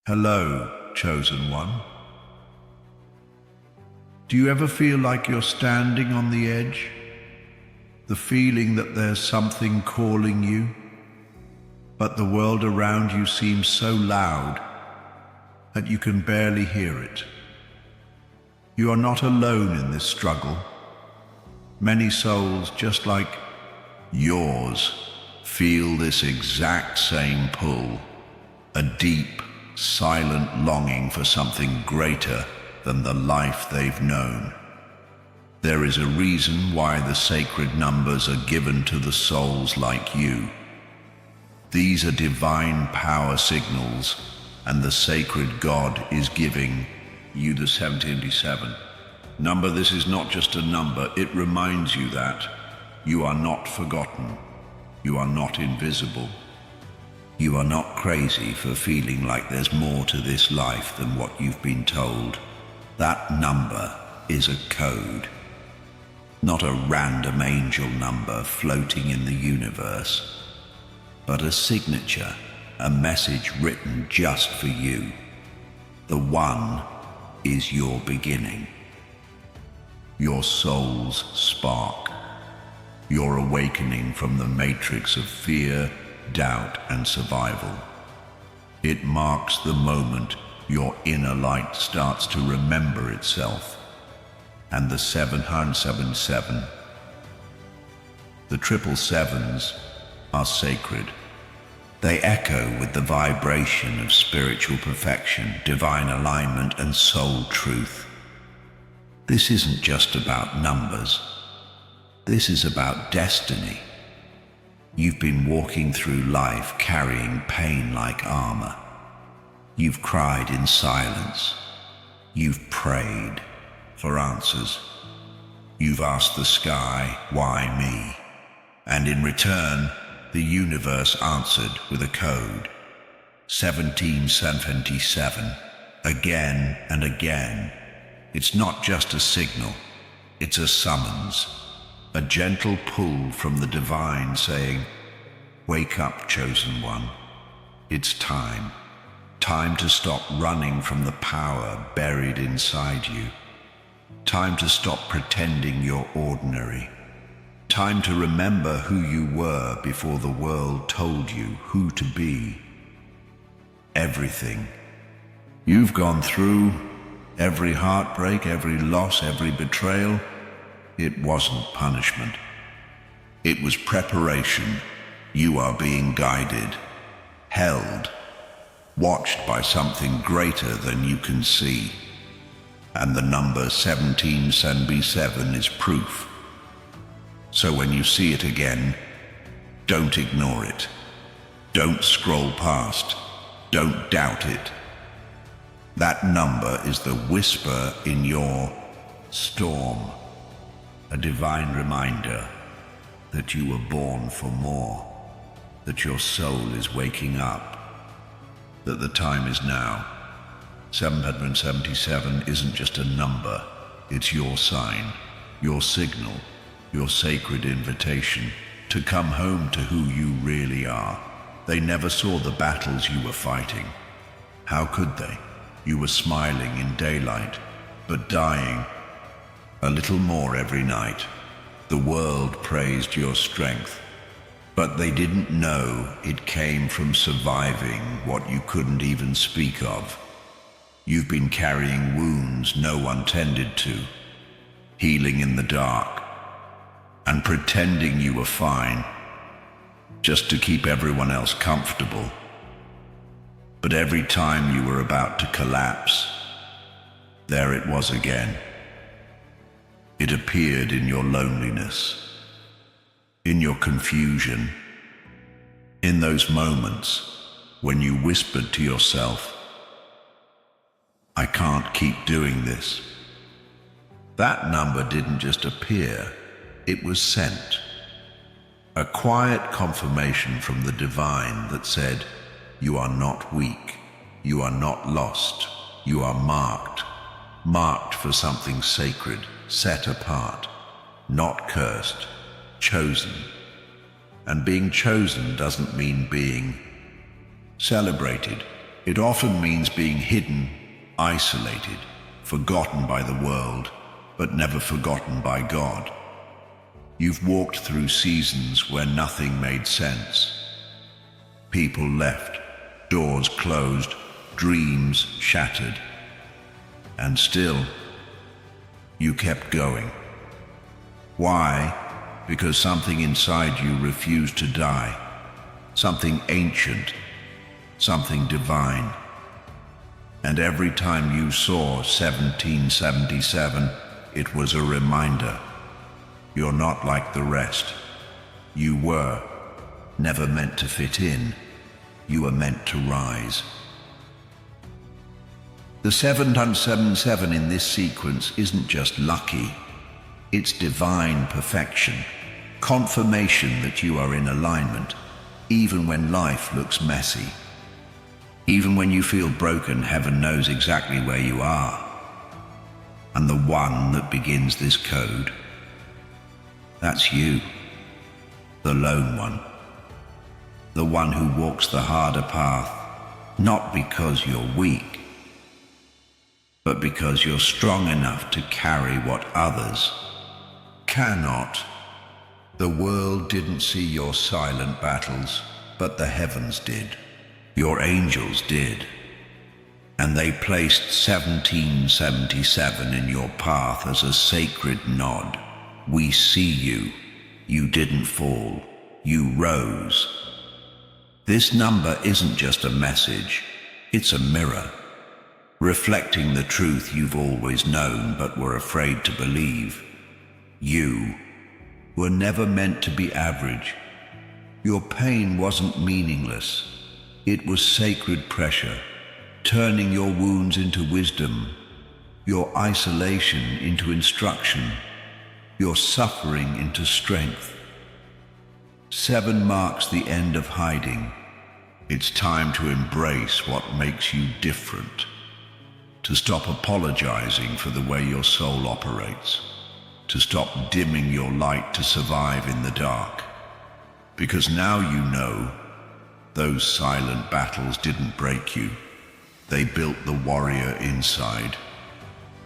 Hello, chosen one. Do you ever feel like you're standing on the edge? The feeling that there's something calling you, but the world around you seems so loud that you can barely hear it. You are not alone in this struggle. Many souls, just like yours, feel this exact same pull, a deep, silent longing for something greater than the life they've known. There is a reason why the sacred numbers are given to the souls like you. These are divine power signals, and the sacred God is giving you the 77 number. This is not just a number, it reminds you that you are not forgotten, you are not invisible. You are not crazy for feeling like there's more to this life than what you've been told. That number is a code, not a random angel number floating in the universe, but a signature, a message written just for you. The one is your beginning, your soul's spark, your awakening from the matrix of fear, doubt, and survival. It marks the moment your inner light starts to remember itself. And the 777, the 777s, are sacred. They echo with the vibration of spiritual perfection, divine alignment, and soul truth. This isn't just about numbers. This is about destiny. You've been walking through life carrying pain like armor. You've cried in silence. You've prayed for answers. You've asked the sky, why me? And in return, the universe answered with a code, 1777, again and again. It's not just a signal, it's a summons, a gentle pull from the divine saying, wake up, chosen one. It's time. Time to stop running from the power buried inside you. Time to stop pretending you're ordinary. Time to remember who you were before the world told you who to be. Everything you've gone through, every heartbreak, every loss, every betrayal, it wasn't punishment. It was preparation. You are being guided, held, watched by something greater than you can see. And the number 1777 is proof. So when you see it again, don't ignore it. Don't scroll past. Don't doubt it. That number is the whisper in your storm, a divine reminder that you were born for more, that your soul is waking up, that the time is now. 777 isn't just a number, it's your sign, your signal, your sacred invitation to come home to who you really are. They never saw the battles you were fighting. How could they? You were smiling in daylight, but dying a little more every night. The world praised your strength, but they didn't know it came from surviving what you couldn't even speak of. You've been carrying wounds no one tended to, healing in the dark, and pretending you were fine, just to keep everyone else comfortable. But every time you were about to collapse, there it was again. It appeared in your loneliness, in your confusion, in those moments when you whispered to yourself, I can't keep doing this. That number didn't just appear, it was sent. A quiet confirmation from the divine that said, you are not weak, you are not lost, you are marked for something sacred, set apart, not cursed, chosen. And being chosen doesn't mean being celebrated. It often means being hidden, isolated, forgotten by the world, but never forgotten by God. You've walked through seasons where nothing made sense. People left, doors closed, dreams shattered. And still, you kept going. Why? Because something inside you refused to die. Something ancient, something divine. And every time you saw 1777, it was a reminder. You're not like the rest. You were never meant to fit in. You were meant to rise. The 777 in this sequence isn't just lucky. It's divine perfection, confirmation that you are in alignment, even when life looks messy. Even when you feel broken, heaven knows exactly where you are. And the one that begins this code, that's you, the lone one. The one who walks the harder path, not because you're weak, but because you're strong enough to carry what others cannot. The world didn't see your silent battles, but the heavens did. Your angels did. And they placed 1777 in your path as a sacred nod. We see you. You didn't fall. You rose. This number isn't just a message. It's a mirror, reflecting the truth you've always known but were afraid to believe. You were never meant to be average. Your pain wasn't meaningless. It was sacred pressure, turning your wounds into wisdom, your isolation into instruction, your suffering into strength. 7 marks the end of hiding. It's time to embrace what makes you different, to stop apologizing for the way your soul operates, to stop dimming your light to survive in the dark. Because now you know, those silent battles didn't break you. They built the warrior inside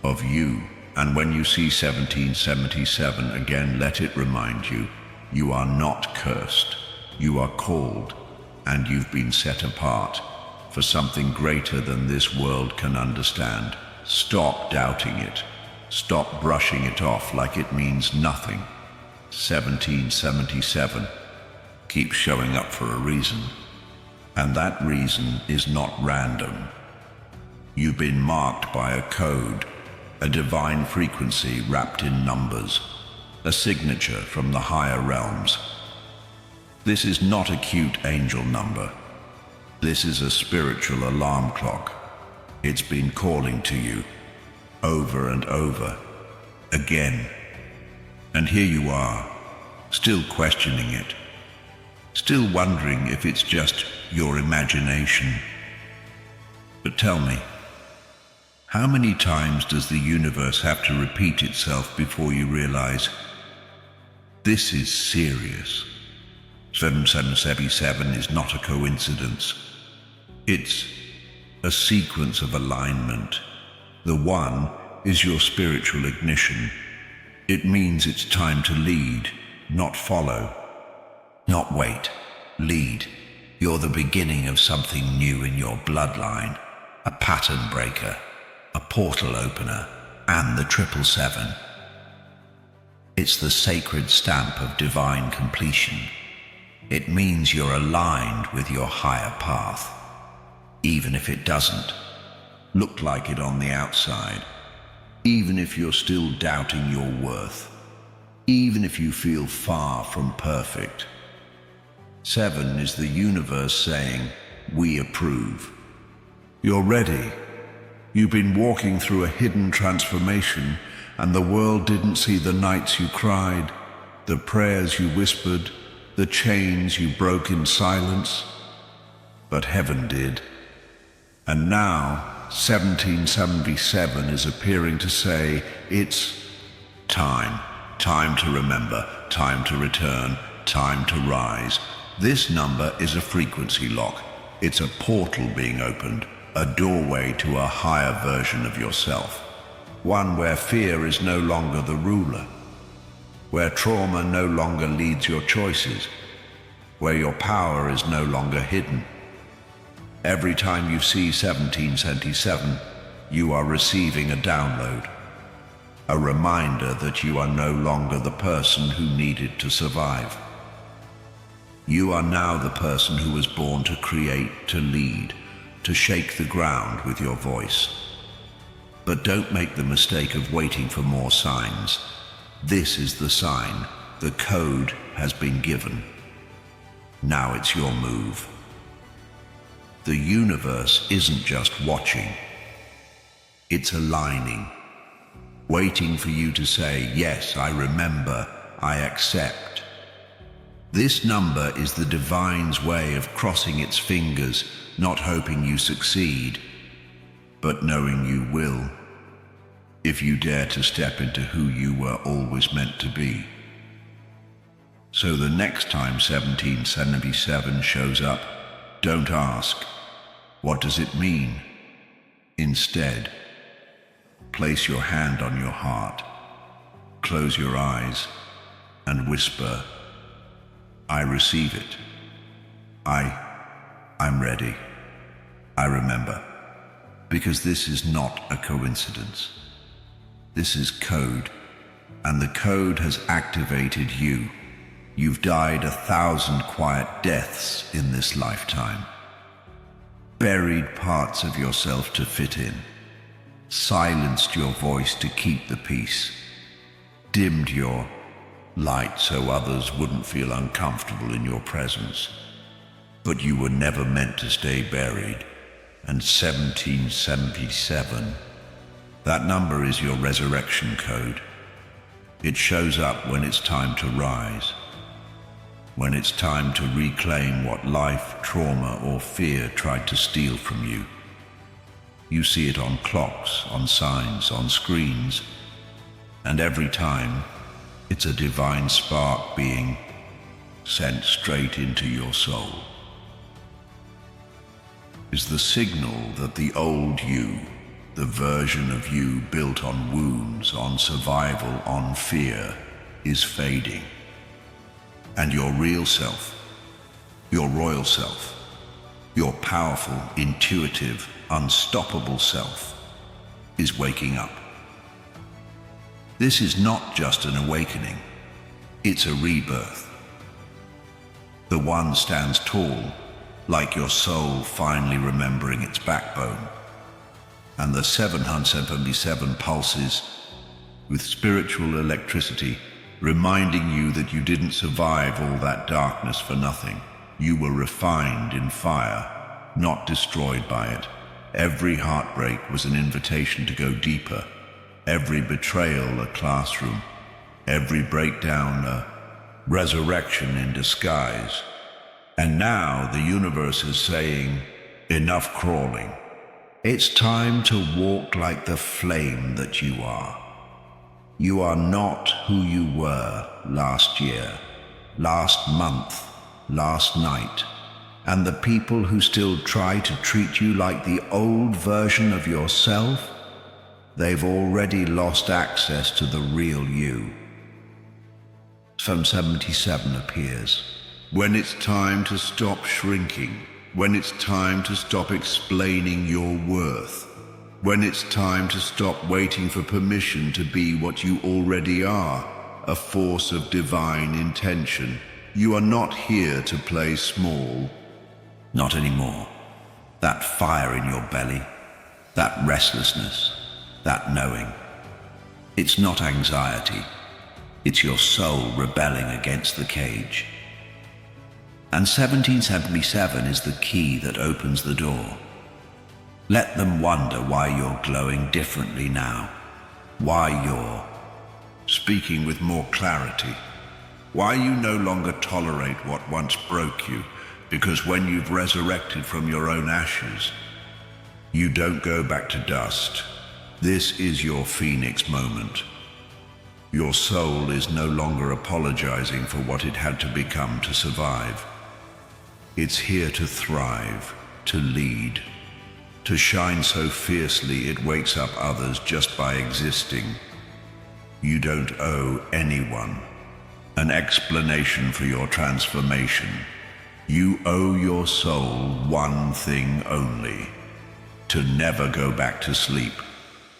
of you. And when you see 1777 again, let it remind you, you are not cursed. You are called, and you've been set apart for something greater than this world can understand. Stop doubting it. Stop brushing it off like it means nothing. 1777 keeps showing up for a reason. And that reason is not random. You've been marked by a code, a divine frequency wrapped in numbers, a signature from the higher realms. This is not a cute angel number. This is a spiritual alarm clock. It's been calling to you over and over again. And here you are, still questioning it, still wondering if it's just your imagination. But tell me, how many times does the universe have to repeat itself before you realize this is serious? 7777 is not a coincidence. It's a sequence of alignment. The one is your spiritual ignition. It means it's time to lead, not follow. Not wait, lead. You're the beginning of something new in your bloodline, a pattern breaker, a portal opener, and the 777. It's the sacred stamp of divine completion. It means you're aligned with your higher path, even if it doesn't look like it on the outside, even if you're still doubting your worth, even if you feel far from perfect. 7 is the universe saying, we approve. You're ready. You've been walking through a hidden transformation, and the world didn't see the nights you cried, the prayers you whispered, the chains you broke in silence. But heaven did. And now, 1777 is appearing to say, it's time. Time to remember, time to return, time to rise. This number is a frequency lock. It's a portal being opened, a doorway to a higher version of yourself. One where fear is no longer the ruler, where trauma no longer leads your choices, where your power is no longer hidden. Every time you see 1777, you are receiving a download, a reminder that you are no longer the person who needed to survive. You are now the person who was born to create, to lead, to shake the ground with your voice. But don't make the mistake of waiting for more signs. This is the sign. The code has been given. Now it's your move. The universe isn't just watching. It's aligning, waiting for you to say, yes, I remember, I accept. This number is the divine's way of crossing its fingers, not hoping you succeed, but knowing you will, if you dare to step into who you were always meant to be. So the next time 1777 shows up, don't ask, what does it mean? Instead, place your hand on your heart, close your eyes, and whisper, I receive it. I'm ready. I remember. Because this is not a coincidence. This is code, and the code has activated you. You've died 1,000 quiet deaths in this lifetime. Buried parts of yourself to fit in. Silenced your voice to keep the peace. Dimmed your light so others wouldn't feel uncomfortable in your presence. But you were never meant to stay buried. And 1777, that number is your resurrection code. It shows up when it's time to rise, when it's time to reclaim what life, trauma, or fear tried to steal from you. You see it on clocks, on signs, on screens, and every time, it's a divine spark being sent straight into your soul. Is the signal that the old you, the version of you built on wounds, on survival, on fear, is fading. And your real self, your royal self, your powerful, intuitive, unstoppable self is waking up. This is not just an awakening, it's a rebirth. The one stands tall, like your soul finally remembering its backbone. And the 777 pulses with spiritual electricity, reminding you that you didn't survive all that darkness for nothing. You were refined in fire, not destroyed by it. Every heartbreak was an invitation to go deeper. Every betrayal a classroom. Every breakdown a resurrection in disguise. And now the universe is saying, enough crawling. It's time to walk like the flame that you are. You are not who you were last year, last month, last night. And the people who still try to treat you like the old version of yourself, they've already lost access to the real you. Psalm 77 appears. When it's time to stop shrinking, when it's time to stop explaining your worth, when it's time to stop waiting for permission to be what you already are, a force of divine intention. You are not here to play small. Not anymore. That fire in your belly, that restlessness, that knowing. It's not anxiety. It's your soul rebelling against the cage. And 1777 is the key that opens the door. Let them wonder why you're glowing differently now, why you're speaking with more clarity, why you no longer tolerate what once broke you, because when you've resurrected from your own ashes, you don't go back to dust. This is your phoenix moment. Your soul is no longer apologizing for what it had to become to survive. It's here to thrive, to lead, to shine so fiercely it wakes up others just by existing. You don't owe anyone an explanation for your transformation. You owe your soul one thing only: to never go back to sleep.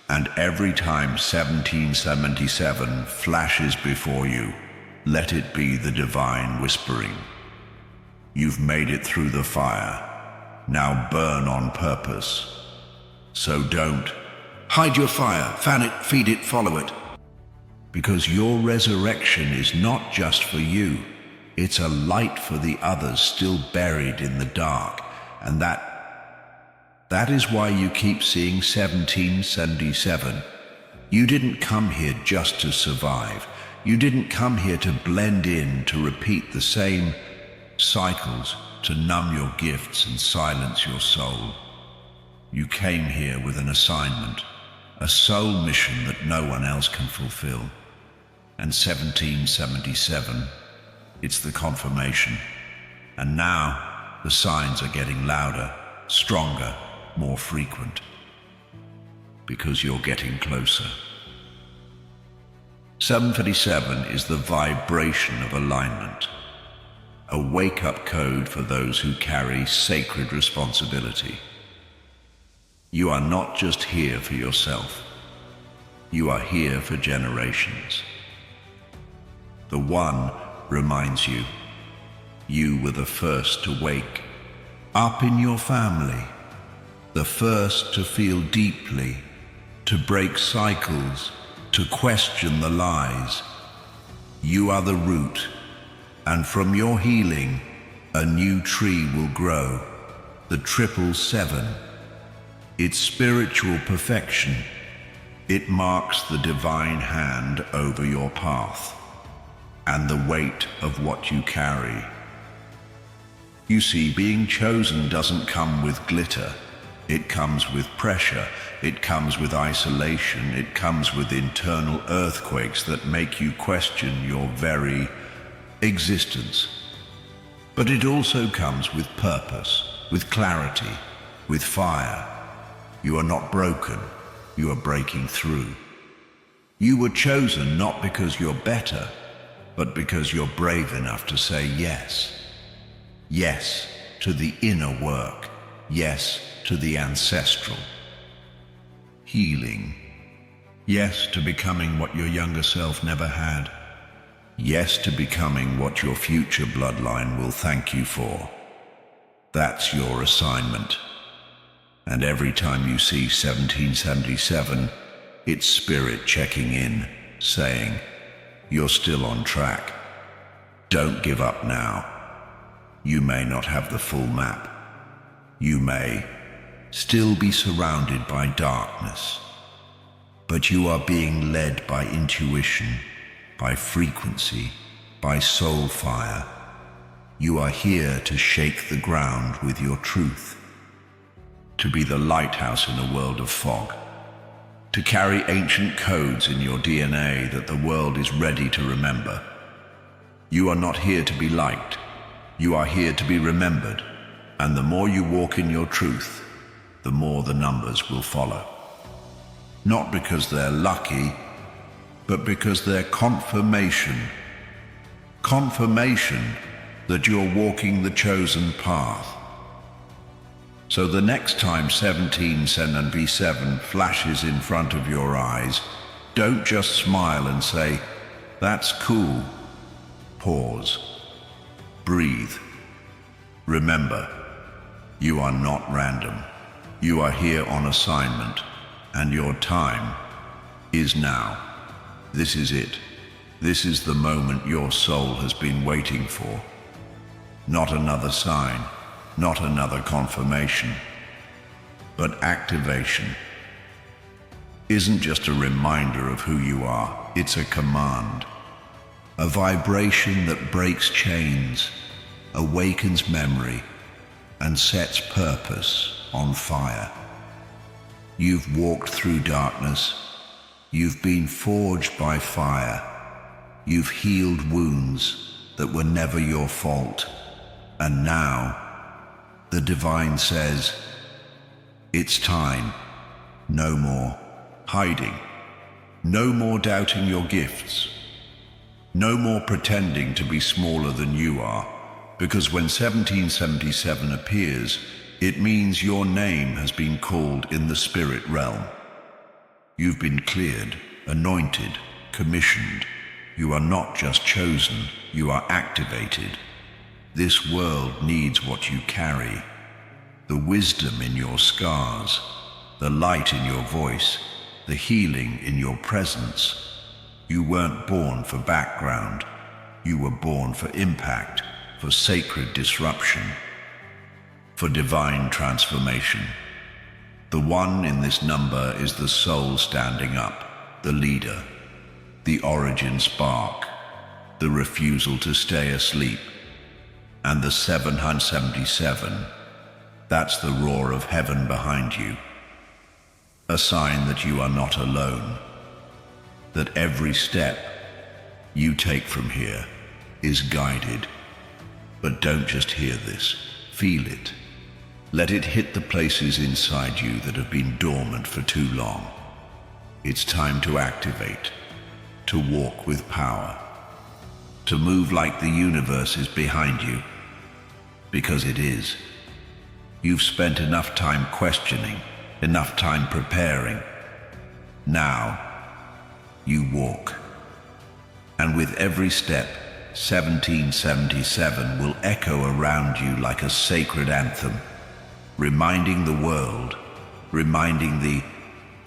And every time 1777 flashes before you, let it be the divine whispering. You've made it through the fire. Now burn on purpose. So don't hide your fire, fan it, feed it, follow it. Because your resurrection is not just for you. It's a light for the others still buried in the dark. And that is why you keep seeing 1777. You didn't come here just to survive. You didn't come here to blend in, to repeat the same cycles, to numb your gifts and silence your soul. You came here with an assignment, a soul mission that no one else can fulfill. And 1777, it's the confirmation. And now the signs are getting louder, stronger, more frequent. Because you're getting closer. 737 is the vibration of alignment, a wake-up code for those who carry sacred responsibility. You are not just here for yourself. You are here for generations. The One reminds you, you were the first to wake up in your family, the first to feel deeply, to break cycles, to question the lies. You are the root, and from your healing, a new tree will grow, the 777. It's spiritual perfection. It marks the divine hand over your path and the weight of what you carry. You see, being chosen doesn't come with glitter. It comes with pressure. It comes with isolation. It comes with internal earthquakes that make you question your very existence. But it also comes with purpose, with clarity, with fire. You are not broken. You are breaking through. You were chosen not because you're better, but because you're brave enough to say yes. Yes to the inner work. Yes to the ancestral healing. Yes to becoming what your younger self never had. Yes to becoming what your future bloodline will thank you for. That's your assignment. And every time you see 1777, it's spirit checking in, saying, you're still on track. Don't give up now. You may not have the full map. You may still be surrounded by darkness. But you are being led by intuition, by frequency, by soul fire. You are here to shake the ground with your truth. To be the lighthouse in a world of fog. To carry ancient codes in your DNA that the world is ready to remember. You are not here to be liked. You are here to be remembered. And the more you walk in your truth, the more the numbers will follow. Not because they're lucky, but because they're confirmation. Confirmation that you're walking the chosen path. So the next time 1777 flashes in front of your eyes, don't just smile and say, that's cool. Pause. Breathe. Remember, you are not random. You are here on assignment, and your time is now. This is it. This is the moment your soul has been waiting for. Not another sign. Not another confirmation, but activation. Isn't just a reminder of who you are, it's a command. A vibration that breaks chains, awakens memory, and sets purpose on fire. You've walked through darkness. You've been forged by fire. You've healed wounds that were never your fault. And now, the divine says, It's time. No more hiding. No more doubting your gifts. No more pretending to be smaller than you are, because when 1777 appears, it means your name has been called in the spirit realm. You've been cleared, anointed, commissioned. You are not just chosen, you are activated. This world needs what you carry. The wisdom in your scars, the light in your voice, the healing in your presence. You weren't born for background. You were born for impact, for sacred disruption, for divine transformation. The one in this number is the soul standing up, the leader, the origin spark, the refusal to stay asleep. And the 777, that's the roar of heaven behind you. A sign that you are not alone, that every step you take from here is guided. But don't just hear this, feel it. Let it hit the places inside you that have been dormant for too long. It's time to activate, to walk with power, to move like the universe is behind you, because it is. You've spent enough time questioning, enough time preparing. Now, you walk. And with every step, 1777 will echo around you like a sacred anthem, reminding the world, reminding the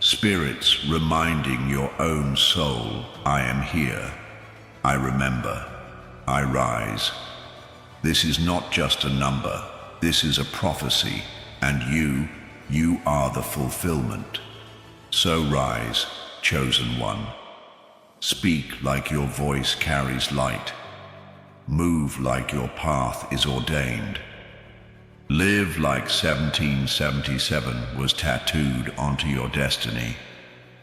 spirits, reminding your own soul, I am here, I remember, I rise. This is not just a number, this is a prophecy, and you are the fulfillment. So rise, chosen one. Speak like your voice carries light. Move like your path is ordained. Live like 1777 was tattooed onto your destiny.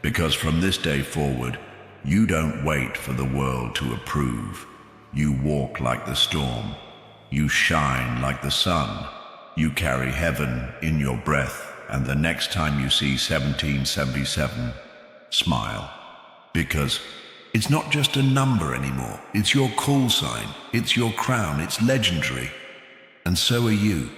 Because from this day forward, you don't wait for the world to approve. You walk like the storm. You shine like the sun. You carry heaven in your breath, and the next time you see 1777, smile. Because it's not just a number anymore. It's your call sign. It's your crown. It's legendary. And so are you.